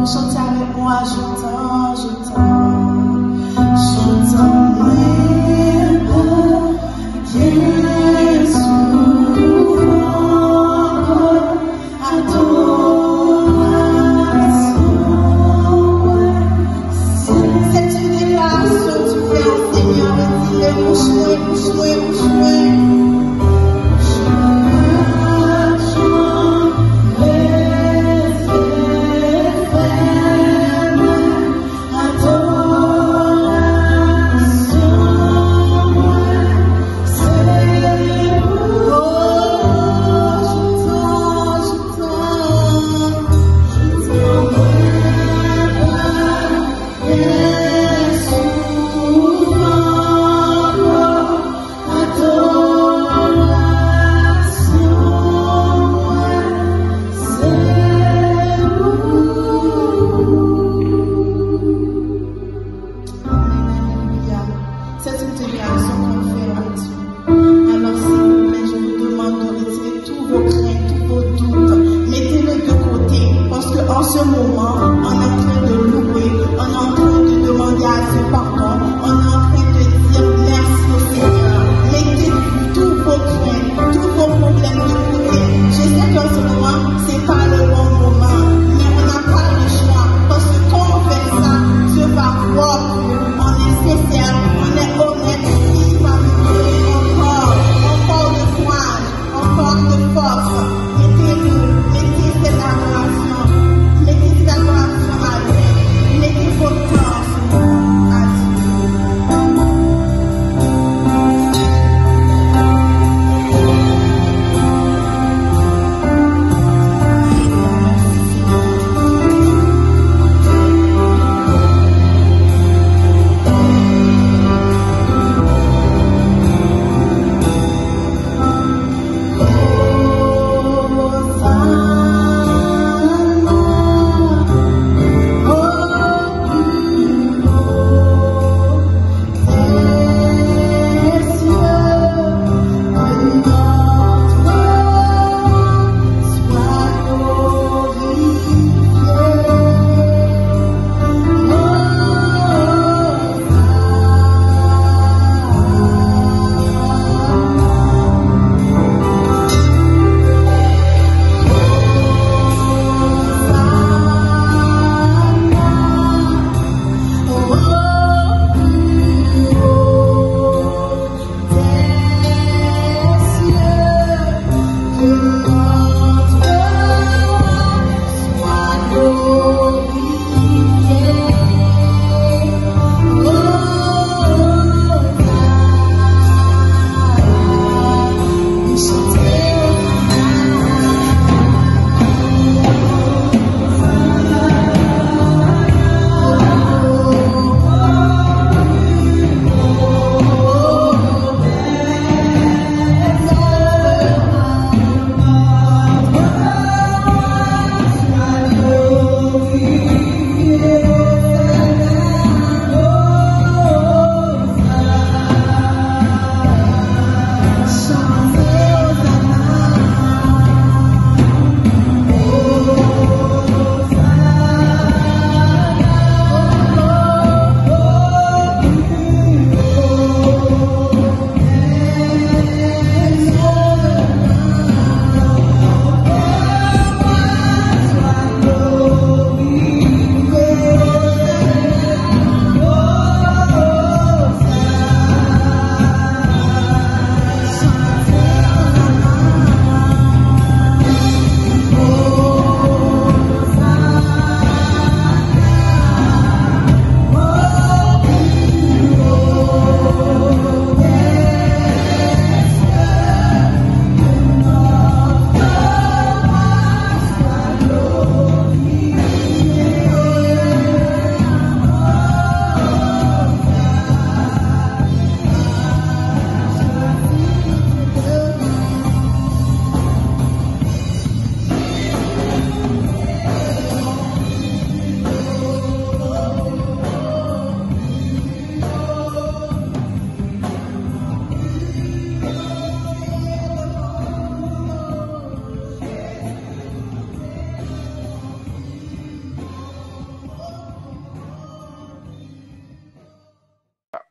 Chantez avec moi, je t'en, adore.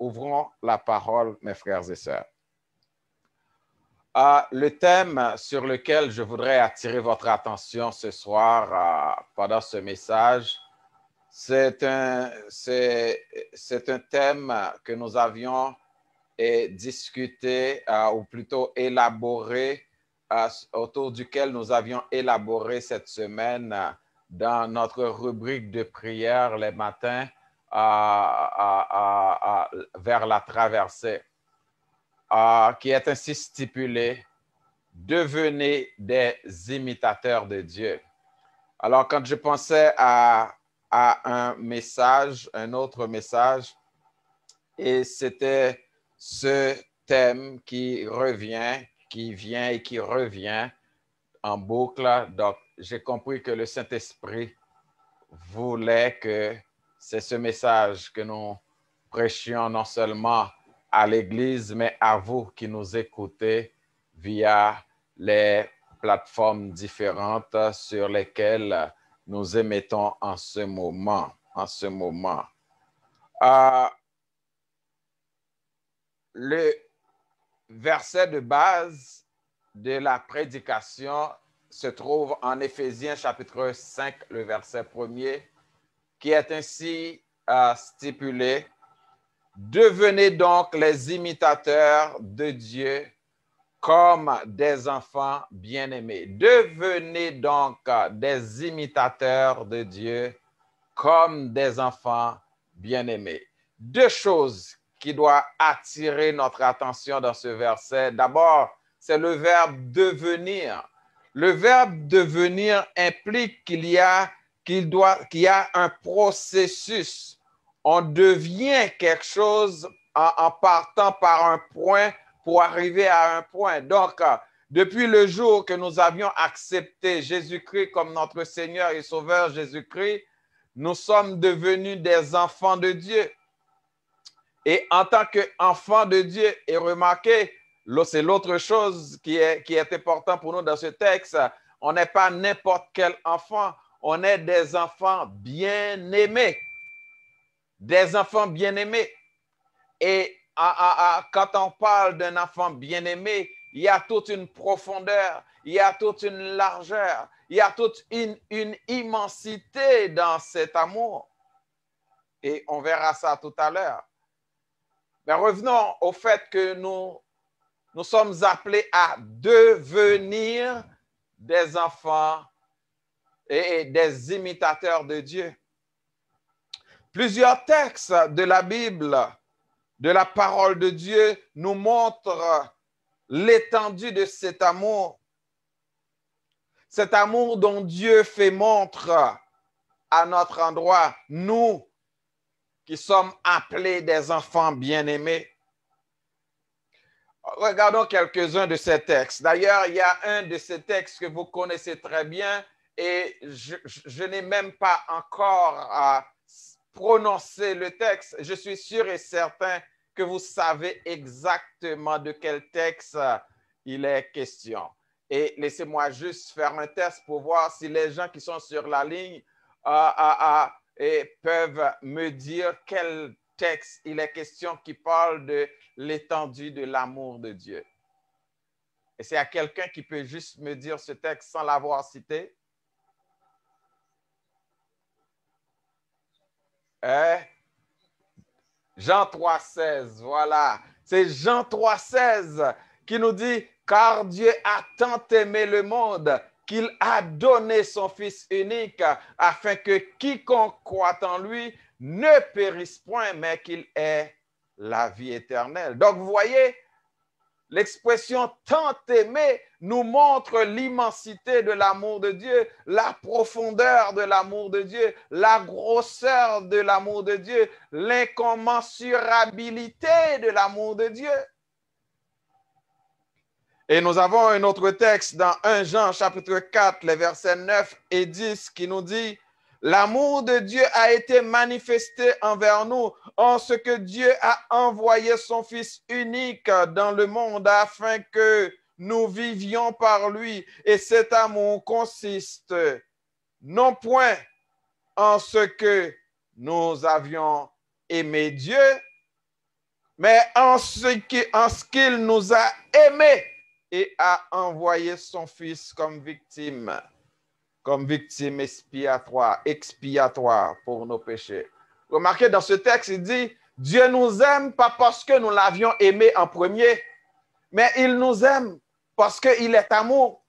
ouvrons la parole, mes frères et sœurs. Le thème sur lequel je voudrais attirer votre attention ce soir pendant ce message, c'est un thème que nous avions discuté ou plutôt élaboré, autour duquel nous avions élaboré cette semaine dans notre rubrique de prière les matins vers la traversée. Qui est ainsi stipulé, devenez des imitateurs de Dieu. Alors, quand je pensais à un message, un autre message, et c'était ce thème qui revient, qui vient et qui revient en boucle. Donc, j'ai compris que le Saint-Esprit voulait que c'est ce message que nous prêchions non seulement à l'Église, mais à vous qui nous écoutez via les plateformes différentes sur lesquelles nous émettons en ce moment. Le verset de base de la prédication se trouve en Éphésiens chapitre 5, le verset 1er, qui est ainsi stipulé. Devenez donc les imitateurs de Dieu comme des enfants bien-aimés. Devenez donc des imitateurs de Dieu comme des enfants bien-aimés. Deux choses qui doivent attirer notre attention dans ce verset. D'abord, c'est le verbe devenir. Le verbe devenir implique qu'il y a un processus. On devient quelque chose en partant par un point pour arriver à un point. Donc, depuis le jour que nous avions accepté Jésus-Christ comme notre Seigneur et Sauveur Jésus-Christ, nous sommes devenus des enfants de Dieu. Et en tant qu'enfants de Dieu, et remarquez, c'est l'autre chose qui est important pour nous dans ce texte, on n'est pas n'importe quel enfant, on est des enfants bien-aimés. Des enfants bien-aimés. Et quand on parle d'un enfant bien-aimé, il y a toute une profondeur, il y a toute une largeur, il y a toute une immensité dans cet amour. Et on verra ça tout à l'heure. Mais revenons au fait que nous sommes appelés à devenir des enfants et des imitateurs de Dieu. Plusieurs textes de la Bible, de la parole de Dieu, nous montrent l'étendue de cet amour. Cet amour dont Dieu fait montre à notre endroit, nous qui sommes appelés des enfants bien-aimés. Regardons quelques-uns de ces textes. D'ailleurs, il y a un de ces textes que vous connaissez très bien et je n'ai même pas encore prononcé le texte. Je suis sûr et certain que vous savez exactement de quel texte il est question. Et laissez-moi juste faire un test pour voir si les gens qui sont sur la ligne peuvent me dire quel texte il est question qui parle de l'étendue de l'amour de Dieu. Et c'est à quelqu'un qui peut juste me dire ce texte sans l'avoir cité. Jean 3,16, voilà. C'est Jean 3,16 qui nous dit « Car Dieu a tant aimé le monde qu'il a donné son Fils unique afin que quiconque croit en lui ne périsse point, mais qu'il ait la vie éternelle. » Donc, vous voyez, l'expression « tant aimé » nous montre l'immensité de l'amour de Dieu, la profondeur de l'amour de Dieu, la grosseur de l'amour de Dieu, l'incommensurabilité de l'amour de Dieu. Et nous avons un autre texte dans 1 Jean chapitre 4, les versets 9 et 10 qui nous dit « L'amour de Dieu a été manifesté envers nous en ce que Dieu a envoyé son Fils unique dans le monde afin que nous vivions par lui. Et cet amour consiste non point en ce que nous avions aimé Dieu, mais en ce qu'il nous a aimés et a envoyé son Fils comme victime expiatoire pour nos péchés. Remarquez, dans ce texte, il dit, Dieu nous aime pas parce que nous l'avions aimé en premier, mais il nous aime parce qu'il est amour.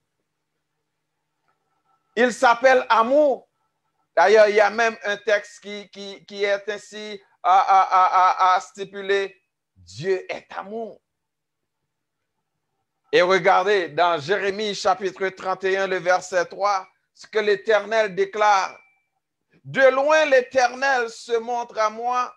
Il s'appelle amour. D'ailleurs, il y a même un texte qui est ainsi à stipuler, Dieu est amour. Et regardez, dans Jérémie chapitre 31, le verset 3, ce que l'Éternel déclare. De loin, l'Éternel se montre à moi.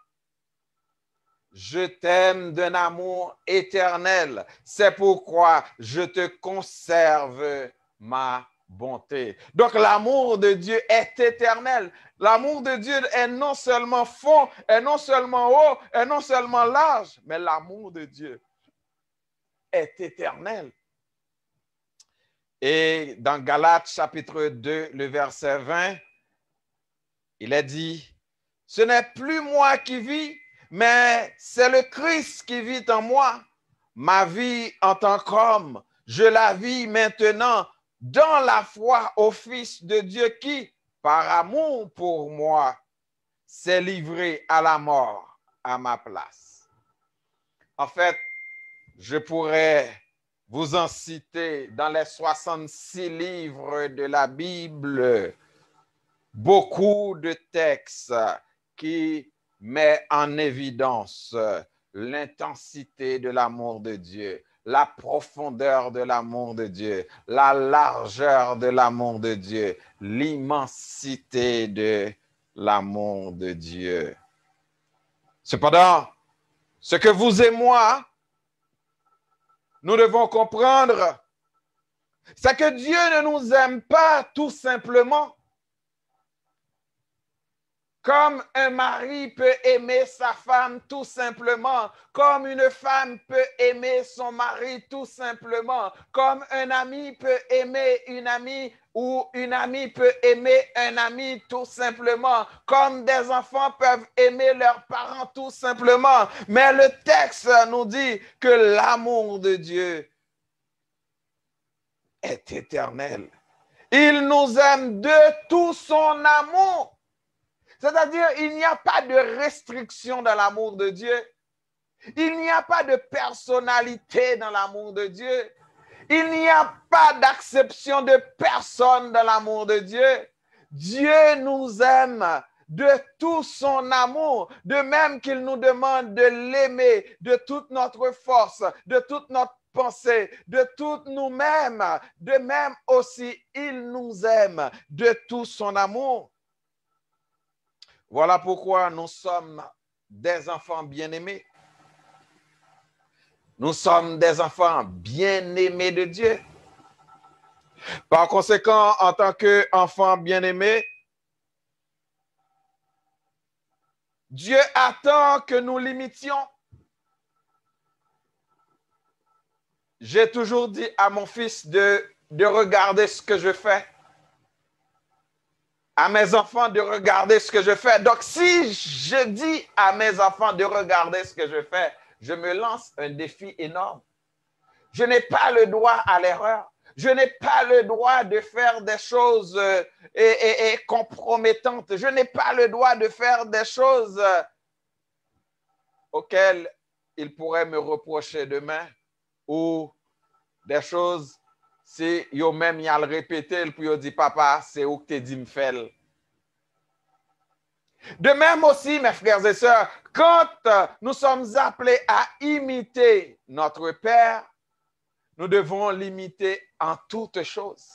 Je t'aime d'un amour éternel. C'est pourquoi je te conserve ma bonté. Donc, l'amour de Dieu est éternel. L'amour de Dieu est non seulement fond, est non seulement haut, est non seulement large, mais l'amour de Dieu est éternel. Et dans Galates chapitre 2, le verset 20, il est dit, ce n'est plus moi qui vis, mais c'est le Christ qui vit en moi. Ma vie en tant qu'homme, je la vis maintenant dans la foi au Fils de Dieu qui, par amour pour moi, s'est livré à la mort à ma place. En fait, je pourrais vous en citer dans les 66 livres de la Bible beaucoup de textes qui mettent en évidence l'intensité de l'amour de Dieu, la profondeur de l'amour de Dieu, la largeur de l'amour de Dieu, l'immensité de l'amour de Dieu. Cependant, ce que vous et moi, nous devons comprendre, c'est que Dieu ne nous aime pas tout simplement comme un mari peut aimer sa femme tout simplement, comme une femme peut aimer son mari tout simplement, comme un ami peut aimer une amie ou une amie peut aimer un ami tout simplement, comme des enfants peuvent aimer leurs parents tout simplement. Mais le texte nous dit que l'amour de Dieu est éternel. Il nous aime de tout son amour. C'est-à-dire, il n'y a pas de restriction dans l'amour de Dieu. Il n'y a pas de personnalité dans l'amour de Dieu. Il n'y a pas d'acception de personne dans l'amour de Dieu. Dieu nous aime de tout son amour, de même qu'il nous demande de l'aimer de toute notre force, de toute notre pensée, de toutes nous-mêmes. De même aussi, il nous aime de tout son amour. Voilà pourquoi nous sommes des enfants bien-aimés. Nous sommes des enfants bien-aimés de Dieu. Par conséquent, en tant qu'enfants bien-aimés, Dieu attend que nous l'imitions. J'ai toujours dit à mon fils de regarder ce que je fais. À mes enfants de regarder ce que je fais. Donc, si je dis à mes enfants de regarder ce que je fais, je me lance un défi énorme. Je n'ai pas le droit à l'erreur. Je n'ai pas le droit de faire des choses compromettantes. Je n'ai pas le droit de faire des choses auxquelles ils pourraient me reprocher demain ou des choses. Si yo même y a le répéter, puis yo dit papa, c'est où que tu dit me faire. De même aussi, mes frères et sœurs, quand nous sommes appelés à imiter notre Père, nous devons l'imiter en toutes choses.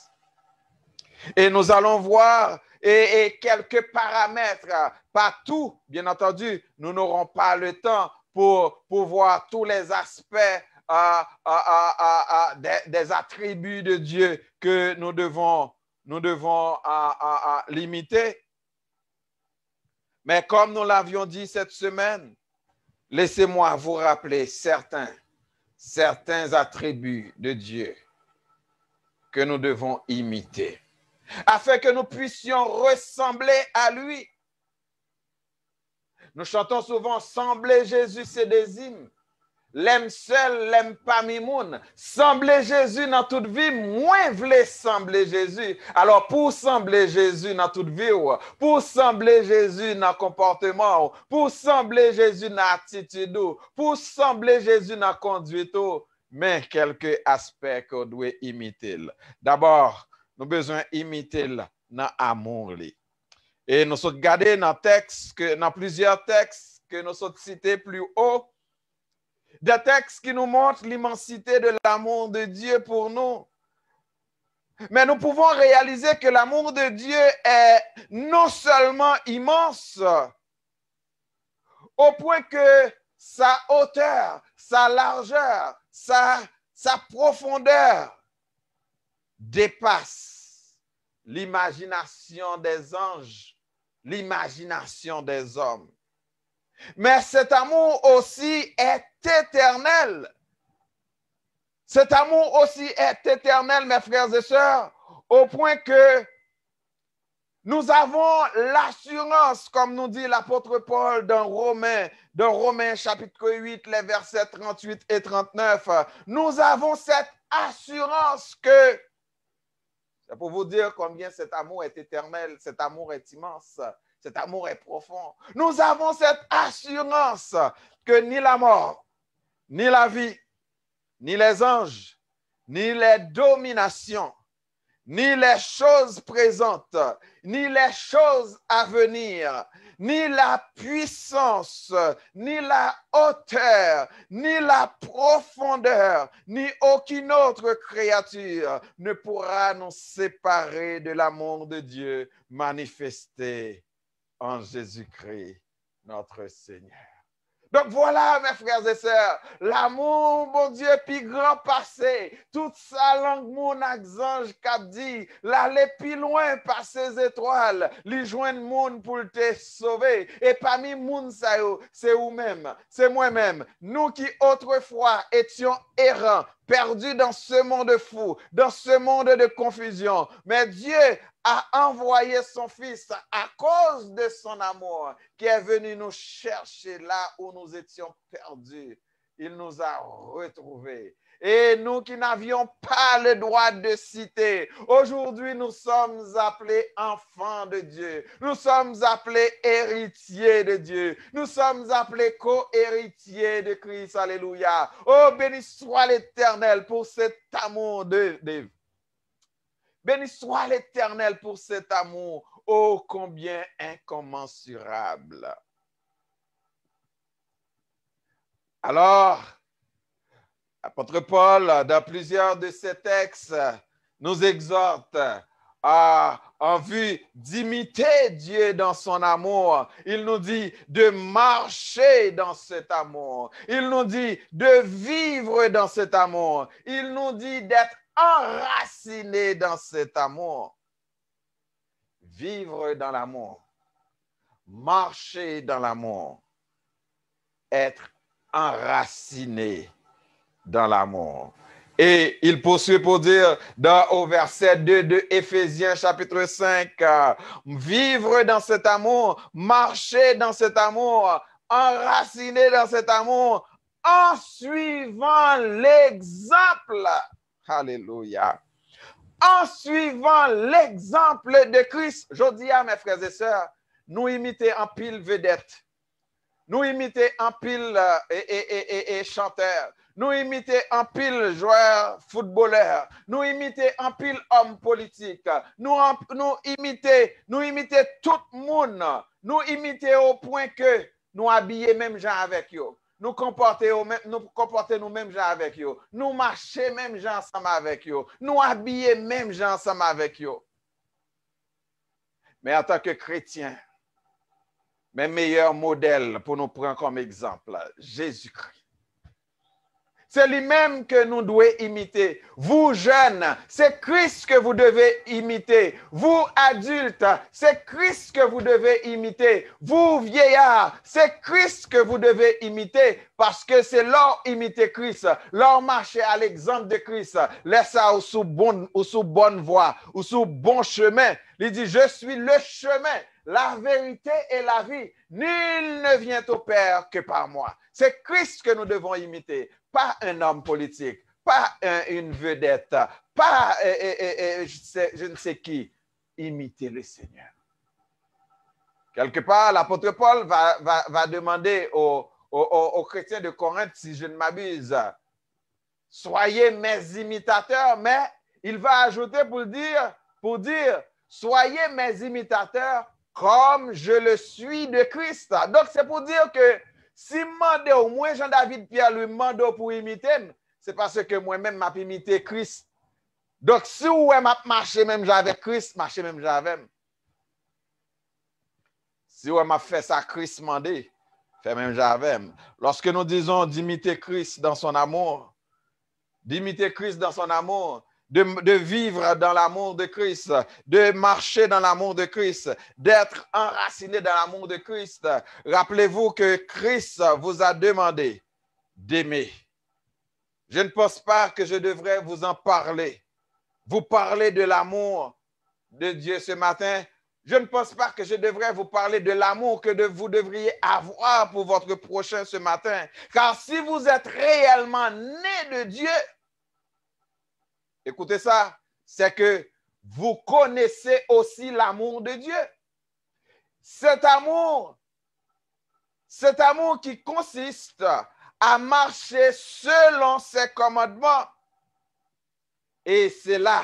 Et nous allons voir quelques paramètres, pas tout, bien entendu, nous n'aurons pas le temps pour voir tous les aspects des attributs de Dieu que nous devons limiter. Mais comme nous l'avions dit cette semaine, laissez-moi vous rappeler certains attributs de Dieu que nous devons imiter, afin que nous puissions ressembler à lui. Nous chantons souvent « Sembler Jésus, c'est des hymnes ». l'aime seul, l'aime pas mi moun. Sembler Jésus dans toute vie, moins vle sembler Jésus. Alors pour sembler Jésus dans toute vie, pour sembler Jésus dans comportement, pour sembler Jésus dans attitude, pour sembler Jésus dans conduite, mais quelques aspects qu'on doit imiter. D'abord, nous avons besoin d'imiter dans l'amour. Et nous sommes regardés dans plusieurs textes que nous sommes cités plus haut, des textes qui nous montrent l'immensité de l'amour de Dieu pour nous. Mais nous pouvons réaliser que l'amour de Dieu est non seulement immense, au point que sa hauteur, sa largeur, sa profondeur dépasse l'imagination des anges, l'imagination des hommes. Mais cet amour aussi est éternel. Cet amour aussi est éternel, mes frères et sœurs, au point que nous avons l'assurance, comme nous dit l'apôtre Paul dans Romains chapitre 8, les versets 38 et 39. Nous avons cette assurance que, c'est pour vous dire combien cet amour est éternel, cet amour est immense, cet amour est profond. Nous avons cette assurance que ni la mort, ni la vie, ni les anges, ni les dominations, ni les choses présentes, ni les choses à venir, ni la puissance, ni la hauteur, ni la profondeur, ni aucune autre créature ne pourra nous séparer de l'amour de Dieu manifesté en Jésus-Christ, notre Seigneur. Donc voilà, mes frères et sœurs, l'amour, mon Dieu, puis grand passé, toute sa langue, mon ange cap dit, l'aller plus loin par ses étoiles, lui joindre monde pour te sauver. Et parmi moun sa yo, c'est vous-même, c'est moi-même, nous qui autrefois étions errants, perdus dans ce monde fou, dans ce monde de confusion. Mais Dieu a envoyé son Fils à cause de son amour, qui est venu nous chercher là où nous étions perdus. Il nous a retrouvés. Et nous qui n'avions pas le droit de citer, aujourd'hui nous sommes appelés enfants de Dieu. Nous sommes appelés héritiers de Dieu. Nous sommes appelés co-héritiers de Christ. Alléluia. Oh, béni soit l'Éternel pour cet amour Béni soit l'Éternel pour cet amour, ô combien incommensurable. Alors, l'apôtre Paul, dans plusieurs de ses textes, nous exhorte en vue d'imiter Dieu dans son amour. Il nous dit de marcher dans cet amour. Il nous dit de vivre dans cet amour. Il nous dit d'être enraciné dans cet amour. Vivre dans l'amour. Marcher dans l'amour. Être enraciné dans l'amour. Et il poursuit pour dire au verset 2 de Éphésiens chapitre 5, vivre dans cet amour, marcher dans cet amour, enraciné dans cet amour, en suivant l'exemple. Alléluia. En suivant l'exemple de Christ. Je dis à mes frères et sœurs, nous imiter en pile vedette. Nous imiter en pile et chanteurs. Nous imiter en pile joueurs, footballeurs. Nous imiter en pile hommes politiques. Nous imiter tout le monde. Nous imiter au point que nous habiller même gens avec eux. Nous comporter nous même gens avec eux. Nous marcher même gens ensemble avec eux. Nous habiller même gens ensemble avec eux. Mais en tant que chrétiens, mes meilleurs modèles pour nous prendre comme exemple, Jésus-Christ. C'est lui-même que nous devons imiter. Vous jeunes, c'est Christ que vous devez imiter. Vous adultes, c'est Christ que vous devez imiter. Vous vieillards, c'est Christ que vous devez imiter. Parce que c'est leur imiter Christ, leur marcher à l'exemple de Christ. Laissez-ça sous bonne voie, ou sous bon chemin. Il dit, je suis le chemin, la vérité et la vie. Nul ne vient au Père que par moi. C'est Christ que nous devons imiter, pas un homme politique, pas une vedette, pas je ne sais qui. Imiter le Seigneur. Quelque part, l'apôtre Paul va demander aux chrétiens de Corinthe, si je ne m'abuse, soyez mes imitateurs, mais il va ajouter pour dire, soyez mes imitateurs comme je le suis de Christ. Donc, c'est pour dire que si demande au moins Jean-David Pierre lui demande pour imiter, c'est parce que moi-même m'a imité Christ. Donc, si vous m'a marché même avec Christ, marché même avec. Si vous m'a fait ça Christ mandé, fait même avec. Lorsque nous disons d'imiter Christ dans son amour, d'imiter Christ dans son amour, de vivre dans l'amour de Christ, de marcher dans l'amour de Christ, d'être enraciné dans l'amour de Christ. Rappelez-vous que Christ vous a demandé d'aimer. Je ne pense pas que je devrais vous en parler. Vous parler de l'amour de Dieu ce matin. Je ne pense pas que je devrais vous parler de l'amour que vous devriez avoir pour votre prochain ce matin. Car si vous êtes réellement né de Dieu, écoutez ça, c'est que vous connaissez aussi l'amour de Dieu. Cet amour qui consiste à marcher selon ses commandements. Et c'est là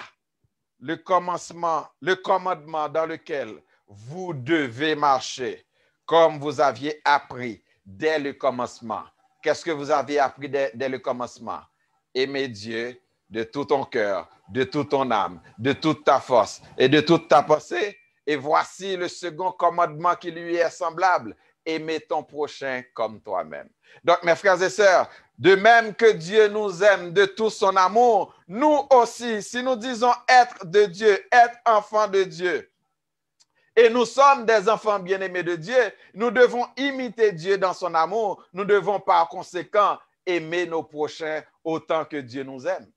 le commandement dans lequel vous devez marcher comme vous aviez appris dès le commencement. Qu'est-ce que vous aviez appris dès le commencement? Aimer Dieu de tout ton cœur, de toute ton âme, de toute ta force et de toute ta pensée. Et voici le second commandement qui lui est semblable. Aimer ton prochain comme toi-même. Donc, mes frères et sœurs, de même que Dieu nous aime de tout son amour, nous aussi, si nous disons être de Dieu, être enfants de Dieu, et nous sommes des enfants bien-aimés de Dieu, nous devons imiter Dieu dans son amour. Nous devons par conséquent aimer nos prochains autant que Dieu nous aime.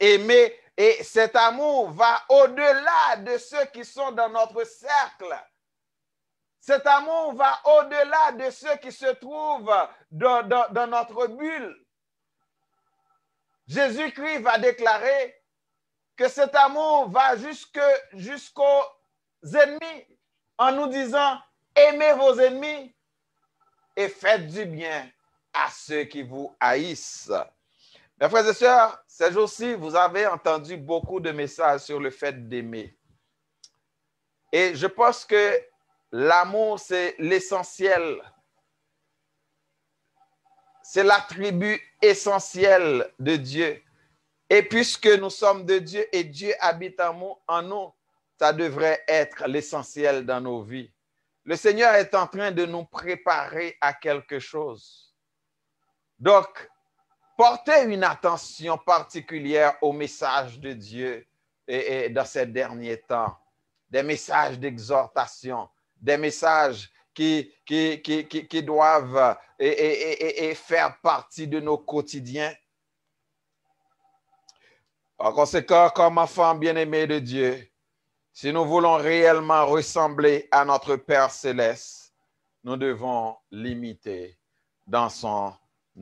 Aimer, et cet amour va au-delà de ceux qui sont dans notre cercle. Cet amour va au-delà de ceux qui se trouvent dans notre bulle. Jésus-Christ va déclarer que cet amour va jusqu'aux ennemis en nous disant « Aimez vos ennemis et faites du bien à ceux qui vous haïssent. » Mes frères et sœurs, ces jours-ci, vous avez entendu beaucoup de messages sur le fait d'aimer. Et je pense que l'amour, c'est l'essentiel. C'est l'attribut essentiel de Dieu. Et puisque nous sommes de Dieu et Dieu habite en nous, ça devrait être l'essentiel dans nos vies. Le Seigneur est en train de nous préparer à quelque chose. Donc, portez une attention particulière aux messages de Dieu et dans ces derniers temps. Des messages d'exhortation, des messages qui doivent faire partie de nos quotidiens. En conséquent, comme enfants bien-aimés de Dieu, si nous voulons réellement ressembler à notre Père céleste, nous devons l'imiter dans son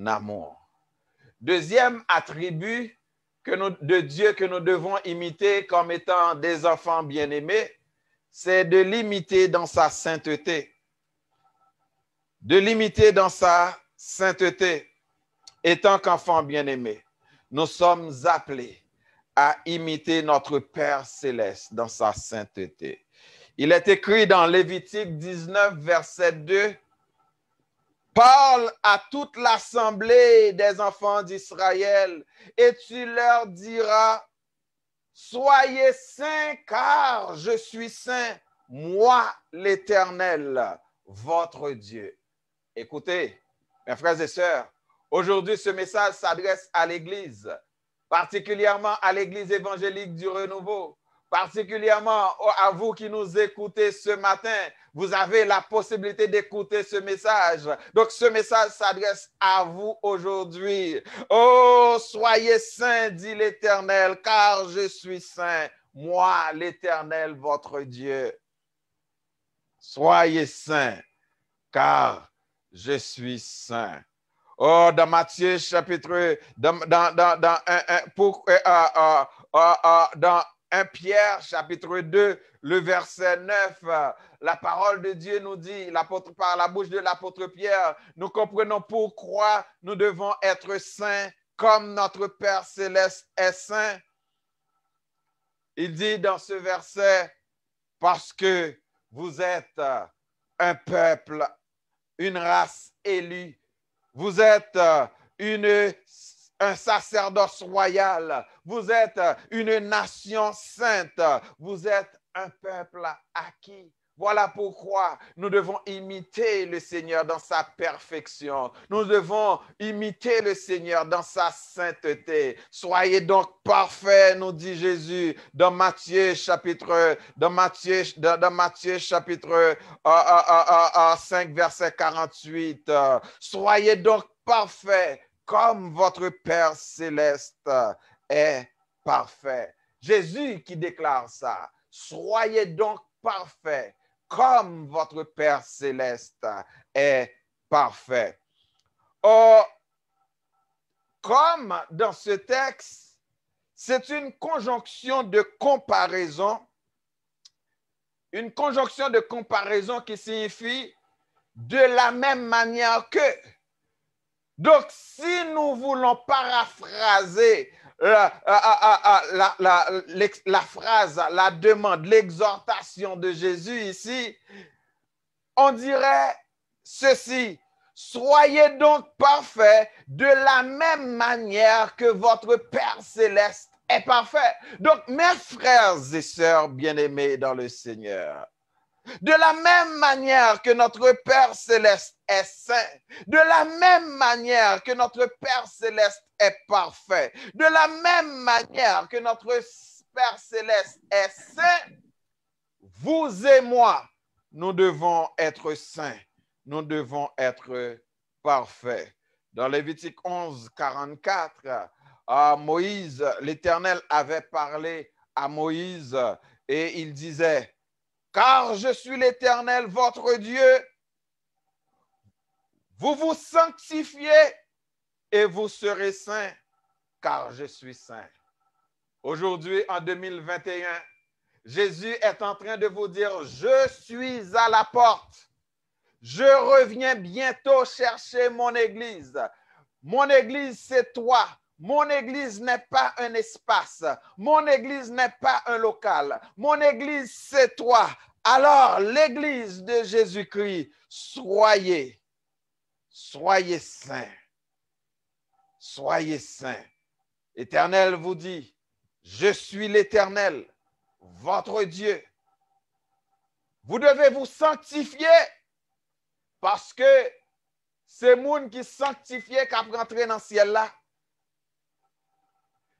amour. Deuxième attribut de Dieu que nous devons imiter comme étant des enfants bien-aimés, c'est de l'imiter dans sa sainteté. De l'imiter dans sa sainteté. Étant qu'enfants bien-aimés, nous sommes appelés à imiter notre Père céleste dans sa sainteté. Il est écrit dans Lévitique 19, verset 2, « Parle à toute l'assemblée des enfants d'Israël et tu leur diras, soyez saints car je suis saint, moi l'Éternel, votre Dieu. » Écoutez, mes frères et sœurs, aujourd'hui ce message s'adresse à l'Église, particulièrement à l'Église évangélique du Renouveau, particulièrement à vous qui nous écoutez ce matin. Vous avez la possibilité d'écouter ce message. Donc, ce message s'adresse à vous aujourd'hui. Oh, soyez saints, dit l'Éternel, car je suis saint, moi, l'Éternel, votre Dieu. Soyez saints, car je suis saint. Oh, dans Matthieu chapitre, dans 1 Pierre chapitre 2, le verset 9, la parole de Dieu nous dit, par la bouche de l'apôtre Pierre, nous comprenons pourquoi nous devons être saints comme notre Père céleste est saint. Il dit dans ce verset, parce que vous êtes un peuple, une race élue, vous êtes un sacerdoce royal, vous êtes une nation sainte, vous êtes un peuple acquis. Voilà pourquoi nous devons imiter le Seigneur dans sa perfection. Nous devons imiter le Seigneur dans sa sainteté. Soyez donc parfaits, nous dit Jésus dans Matthieu chapitre 5, verset 48. Soyez donc parfaits comme votre Père céleste est parfait. Jésus qui déclare ça. Soyez donc parfaits comme votre Père céleste est parfait. Or, comme dans ce texte, c'est une conjonction de comparaison. Une conjonction de comparaison qui signifie de la même manière que. Donc, si nous voulons paraphraser la phrase, la demande, l'exhortation de Jésus ici, on dirait ceci: soyez donc parfaits de la même manière que votre Père céleste est parfait. Donc, mes frères et sœurs bien-aimés dans le Seigneur, de la même manière que notre Père céleste est saint, de la même manière que notre Père céleste est parfait, de la même manière que notre Père céleste est saint, vous et moi, nous devons être saints, nous devons être parfaits. Dans Lévitique 11, 44, Moïse, l'Éternel avait parlé à Moïse et il disait: car je suis l'Éternel, votre Dieu. Vous vous sanctifiez et vous serez saints, car je suis saint. Aujourd'hui, en 2021, Jésus est en train de vous dire: je suis à la porte. Je reviens bientôt chercher mon église. Mon église, c'est toi. Mon église n'est pas un espace. Mon église n'est pas un local. Mon église, c'est toi. Alors, l'église de Jésus-Christ, soyez saints. Soyez saints. L'Éternel vous dit: je suis l'Éternel, votre Dieu. Vous devez vous sanctifier parce que c'est moun qui sanctifié qui a rentré dans le ciel là.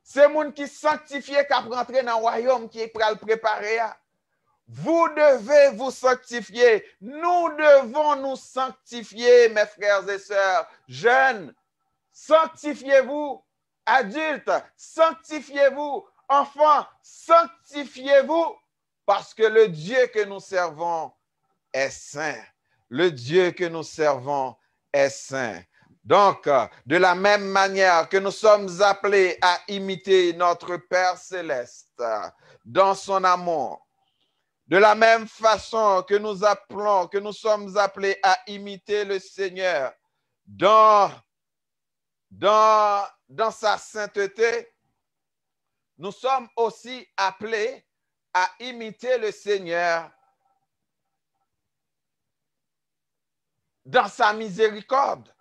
C'est moun qui sanctifié qui a rentré dans le royaume qui est prêt à le préparer. Vous devez vous sanctifier. Nous devons nous sanctifier, mes frères et sœurs. Jeunes, sanctifiez-vous. Adultes, sanctifiez-vous. Enfants, sanctifiez-vous. Parce que le Dieu que nous servons est saint. Le Dieu que nous servons est saint. Donc, de la même manière que nous sommes appelés à imiter notre Père céleste dans son amour, de la même façon que nous sommes appelés à imiter le Seigneur dans sa sainteté, nous sommes aussi appelés à imiter le Seigneur dans sa miséricorde.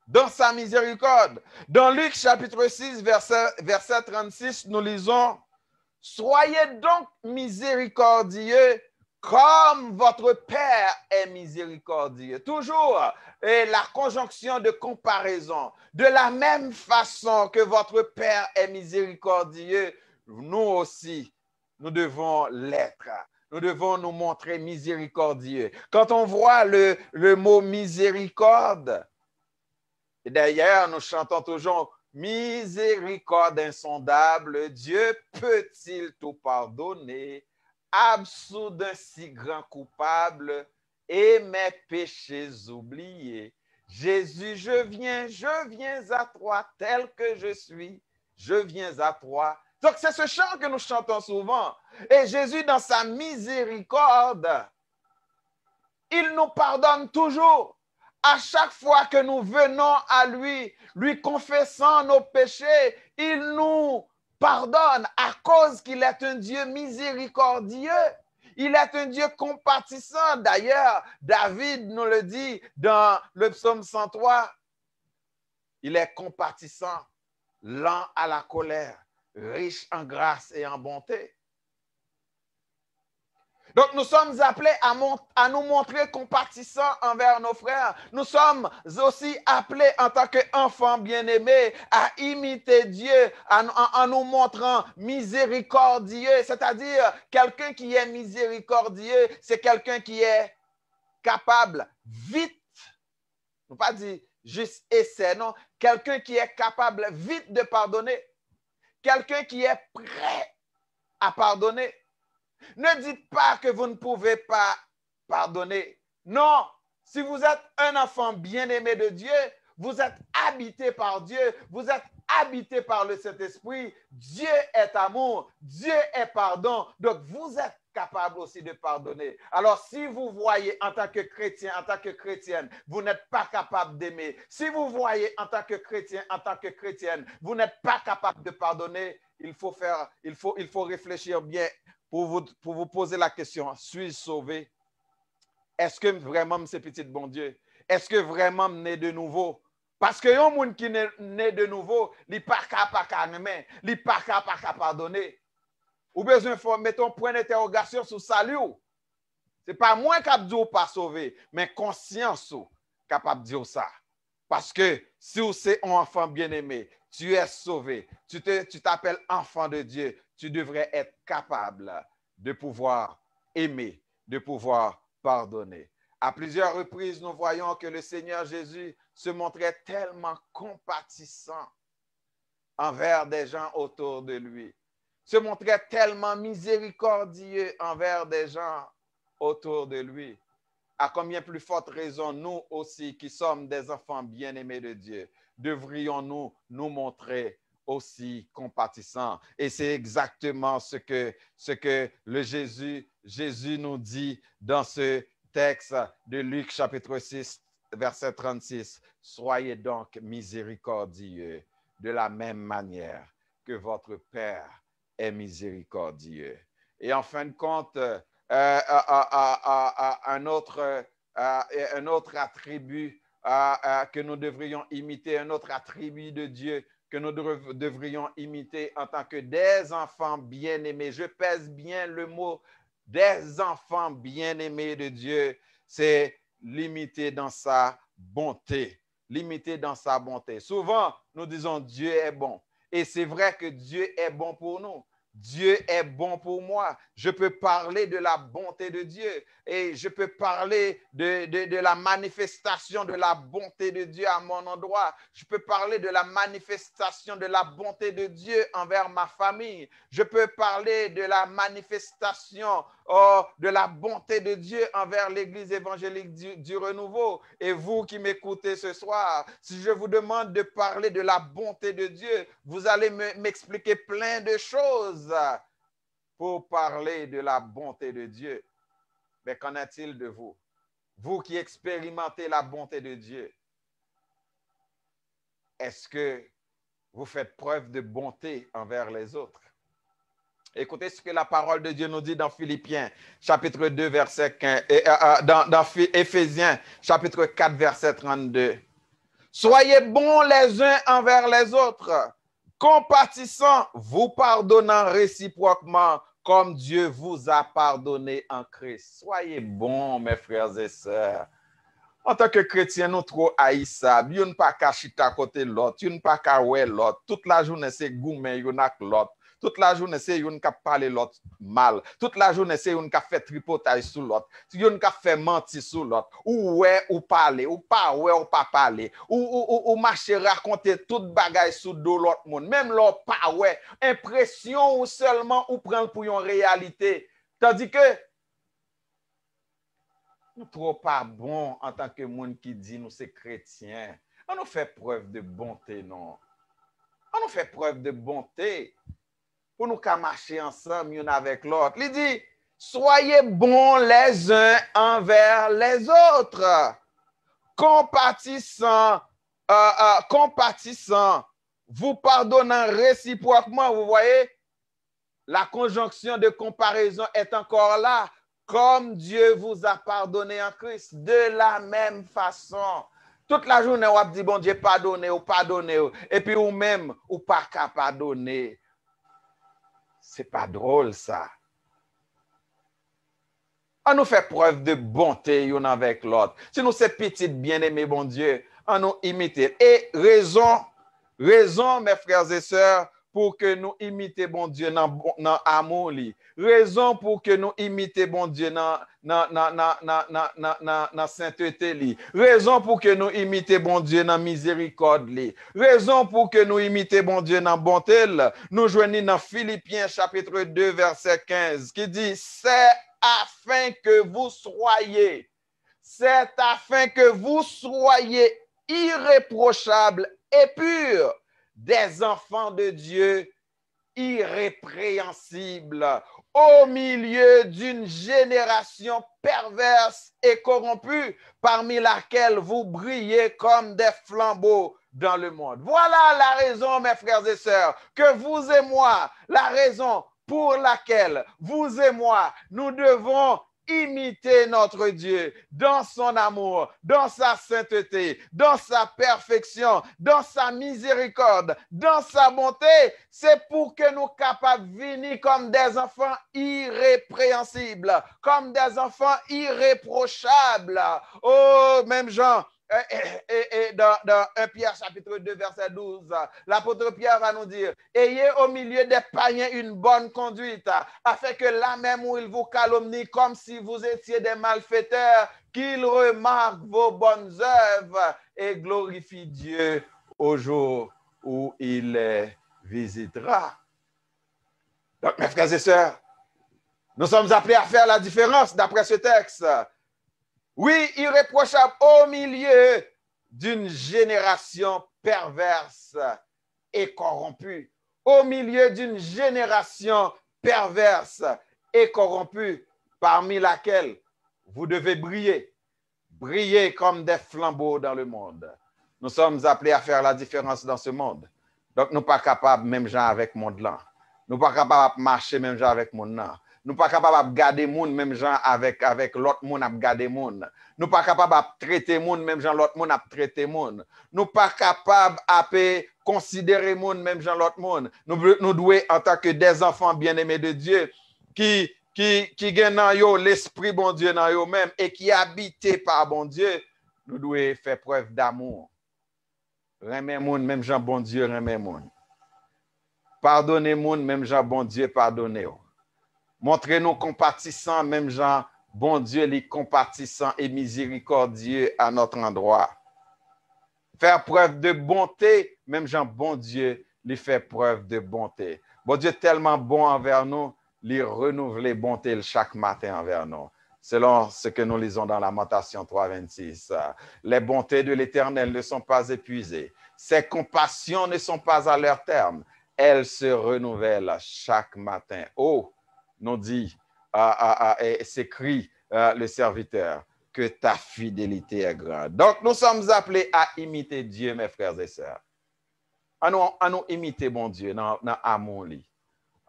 Dans sa miséricorde. Dans Luc chapitre 6, verset 36, nous lisons: soyez donc miséricordieux comme votre Père est miséricordieux. Toujours la conjonction de comparaison. De la même façon que votre Père est miséricordieux, nous aussi, nous devons l'être. Nous devons nous montrer miséricordieux. Quand on voit le mot miséricorde, et d'ailleurs, nous chantons toujours Miséricorde insondable, Dieu peut-il tout pardonner? Absous d'un si grand coupable et mes péchés oubliés. Jésus, je viens à toi tel que je suis. Je viens à toi. Donc, c'est ce chant que nous chantons souvent. Et Jésus, dans sa miséricorde, il nous pardonne toujours. À chaque fois que nous venons à lui, lui confessant nos péchés, il nous pardonne à cause qu'il est un Dieu miséricordieux. Il est un Dieu compatissant. D'ailleurs, David nous le dit dans le psaume 103. Il est compatissant, lent à la colère, riche en grâce et en bonté. Donc, nous sommes appelés à nous montrer compatissants envers nos frères. Nous sommes aussi appelés en tant qu'enfants bien-aimés à imiter Dieu en nous montrant miséricordieux. C'est-à-dire, quelqu'un qui est miséricordieux, c'est quelqu'un qui est capable vite, ne pas dire juste essayer, non, quelqu'un qui est capable vite de pardonner, quelqu'un qui est prêt à pardonner. Ne dites pas que vous ne pouvez pas pardonner. Non, si vous êtes un enfant bien-aimé de Dieu, vous êtes habité par Dieu, vous êtes habité par le Saint-Esprit. Dieu est amour, Dieu est pardon. Donc, vous êtes capable aussi de pardonner. Alors, si vous voyez en tant que chrétien, en tant que chrétienne, vous n'êtes pas capable d'aimer, si vous voyez en tant que chrétien, en tant que chrétienne, vous n'êtes pas capable de pardonner, il faut réfléchir bien pour vous poser la question, suis-je sauvé? Est-ce que vraiment c'est petit bon Dieu? Est-ce que vraiment né de nouveau? Parce que un monde qui est né de nouveau, il n'est pas capable d'aimer, il n'est pas capable de pardonner. Ou besoin de mettre un point d'interrogation sur salut. Ce n'est pas moi qui ai dit pas sauvé, mais conscience capable de dire ça. Parce que si vous êtes un enfant bien-aimé, tu es sauvé, tu t'appelles enfant de Dieu, tu devrais être capable de pouvoir aimer, de pouvoir pardonner. À plusieurs reprises, nous voyons que le Seigneur Jésus se montrait tellement compatissant envers des gens autour de lui, se montrait tellement miséricordieux envers des gens autour de lui. À combien plus forte raison, nous aussi, qui sommes des enfants bien-aimés de Dieu, devrions-nous nous montrer aussi compatissants. Et c'est exactement ce que Jésus nous dit dans ce texte de Luc chapitre 6, verset 36. Soyez donc miséricordieux de la même manière que votre Père est miséricordieux. Et en fin de compte, un autre attribut que nous devrions imiter, un autre attribut de Dieu que nous devrions imiter en tant que des enfants bien-aimés. Je pèse bien le mot des enfants bien-aimés de Dieu, c'est l'imiter dans sa bonté. L'imiter dans sa bonté. Souvent, nous disons Dieu est bon. Et c'est vrai que Dieu est bon pour nous. Dieu est bon pour moi. Je peux parler de la bonté de Dieu et je peux parler de la manifestation de la bonté de Dieu à mon endroit. Je peux parler de la manifestation de la bonté de Dieu envers ma famille. Je peux parler de la manifestation de la bonté de Dieu envers l'Église évangélique du Renouveau. Et vous qui m'écoutez ce soir, si je vous demande de parler de la bonté de Dieu, vous allez m'expliquer plein de choses pour parler de la bonté de Dieu. Mais qu'en est-il de vous? Vous qui expérimentez la bonté de Dieu, est-ce que vous faites preuve de bonté envers les autres? Écoutez ce que la parole de Dieu nous dit dans Philippiens, chapitre 2, verset 15, dans Éphésiens, chapitre 4, verset 32. Soyez bons les uns envers les autres, compatissants, vous pardonnant réciproquement, comme Dieu vous a pardonné en Christ. Soyez bons, mes frères et sœurs. En tant que chrétien, nous trop haïssables. Nous ne pas qu'à chita côté l'autre, nous ne pas qu'à ouais l'autre. Toute la journée, c'est gourmet, nous n'avons l'autre. Toute la journée, c'est yon qui parle l'autre mal. Toute la journée, c'est yon qui fait tripotage sur l'autre. Yon qui fait mentir sur l'autre. Ou ouais, ou parler. Ou pas ouais, ou pas parler. Ou marcher raconter toute bagaille sur de l'autre monde. Même l'autre pas ouais. Impression ou seulement ou prendre pour une réalité. Tandis que nous trop pas bon en tant que monde qui dit nous c'est chrétien. On nous fait preuve de bonté, non? On nous fait preuve de bonté pour nous marcher ensemble, l'un avec l'autre. Il dit, soyez bons les uns envers les autres, compatissant, vous pardonnant réciproquement. Vous voyez, la conjonction de comparaison est encore là. Comme Dieu vous a pardonné en Christ, de la même façon. Toute la journée, on dit, bon Dieu, pardonnez, ou pardonnez, et puis ou même, ou pas qu'à pardonner. C'est pas drôle, ça. On nous fait preuve de bonté, l'un avec l'autre. Si nous, c'est petit, bien-aimé, bon Dieu, on nous imite. Et raison, mes frères et sœurs, pour que nous imitions bon Dieu dans l'amour. Raison pour que nous imitions bon Dieu dans sainteté. Raison pour que nous imitions bon Dieu dans miséricorde. Raison pour que nous imitions bon Dieu dans bonté. Nous joignons dans Philippiens chapitre 2 verset 15 qui dit, c'est afin que vous soyez irréprochables et purs, des enfants de Dieu irrépréhensibles au milieu d'une génération perverse et corrompue, parmi laquelle vous brillez comme des flambeaux dans le monde. Voilà la raison, mes frères et sœurs, que vous et moi, la raison pour laquelle vous et moi, nous devons imiter notre Dieu dans son amour, dans sa sainteté, dans sa perfection, dans sa miséricorde, dans sa bonté. C'est pour que nous capables de venir comme des enfants irrépréhensibles, comme des enfants irréprochables. Oh, même Jean, et dans 1 Pierre chapitre 2 verset 12, l'apôtre Pierre va nous dire, ayez au milieu des païens une bonne conduite, afin que là même où ils vous calomnient comme si vous étiez des malfaiteurs, qu'ils remarquent vos bonnes œuvres et glorifient Dieu au jour où il les visitera. Donc mes frères et sœurs, nous sommes appelés à faire la différence d'après ce texte. Oui, irréprochable au milieu d'une génération perverse et corrompue. Au milieu d'une génération perverse et corrompue, parmi laquelle vous devez briller. Briller comme des flambeaux dans le monde. Nous sommes appelés à faire la différence dans ce monde. Donc, nous ne sommes pas capables, même gens avec le monde là. Nous ne sommes pas capables de marcher, même gens avec le monde là. Nous ne sommes pas capables de garder le monde, même gens avec l'autre monde à garder le monde. Nous ne sommes pas capables de traiter le monde, même gens l'autre monde à traiter le monde. Nous ne sommes pas capables de considérer le monde, même gens l'autre monde. Nous devons, en tant que des enfants bien-aimés de Dieu, qui ont l'esprit bon Dieu dans eux-mêmes et qui habitent par bon Dieu, nous devons faire preuve d'amour. Remet monde, même gens bon Dieu, remet monde. Pardonnez monde, même gens bon Dieu, pardonnez. Montrez-nous compatissants, même gens bon Dieu, les compatissants et miséricordieux à notre endroit. Faire preuve de bonté, même gens bon Dieu, les faire preuve de bonté. Bon Dieu tellement bon envers nous, les renouveler bonté chaque matin envers nous. Selon ce que nous lisons dans Lamentation 3:26. Les bontés de l'Éternel ne sont pas épuisées. Ses compassions ne sont pas à leur terme. Elles se renouvellent chaque matin. Oh, nous dit, et s'écrie le serviteur, que ta fidélité est grande. Donc, nous sommes appelés à imiter Dieu, mes frères et sœurs. À nous imiter, bon Dieu, dans l'amour.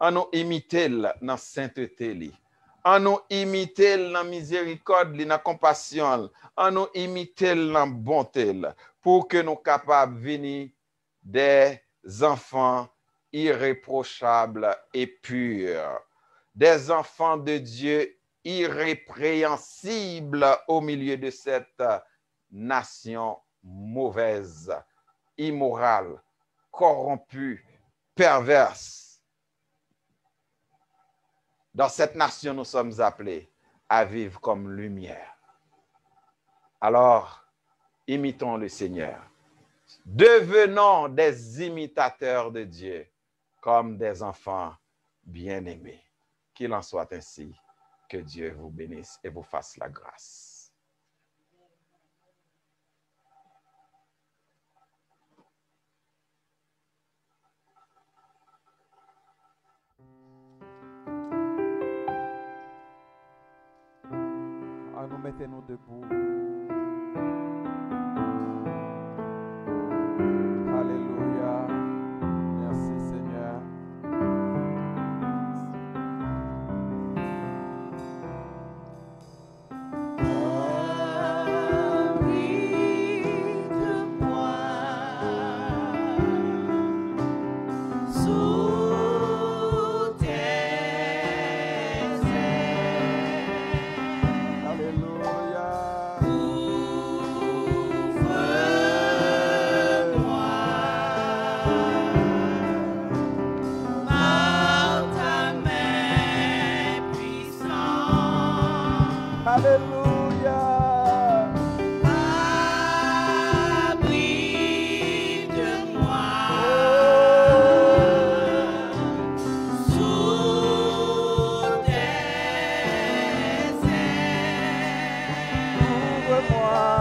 À nous imiter dans la sainteté. À nous imiter dans la miséricorde, dans la compassion. À nous imiter dans la bonté. Pour que nous soyons capables de venir des enfants irréprochables et purs. Des enfants de Dieu irrépréhensibles au milieu de cette nation mauvaise, immorale, corrompue, perverse. Dans cette nation, nous sommes appelés à vivre comme lumière. Alors, imitons le Seigneur. Devenons des imitateurs de Dieu, comme des enfants bien-aimés. Qu'il en soit ainsi. Que Dieu vous bénisse et vous fasse la grâce. Nous mettons-nous debout. Alléluia. Merci Seigneur. Ouvre-moi.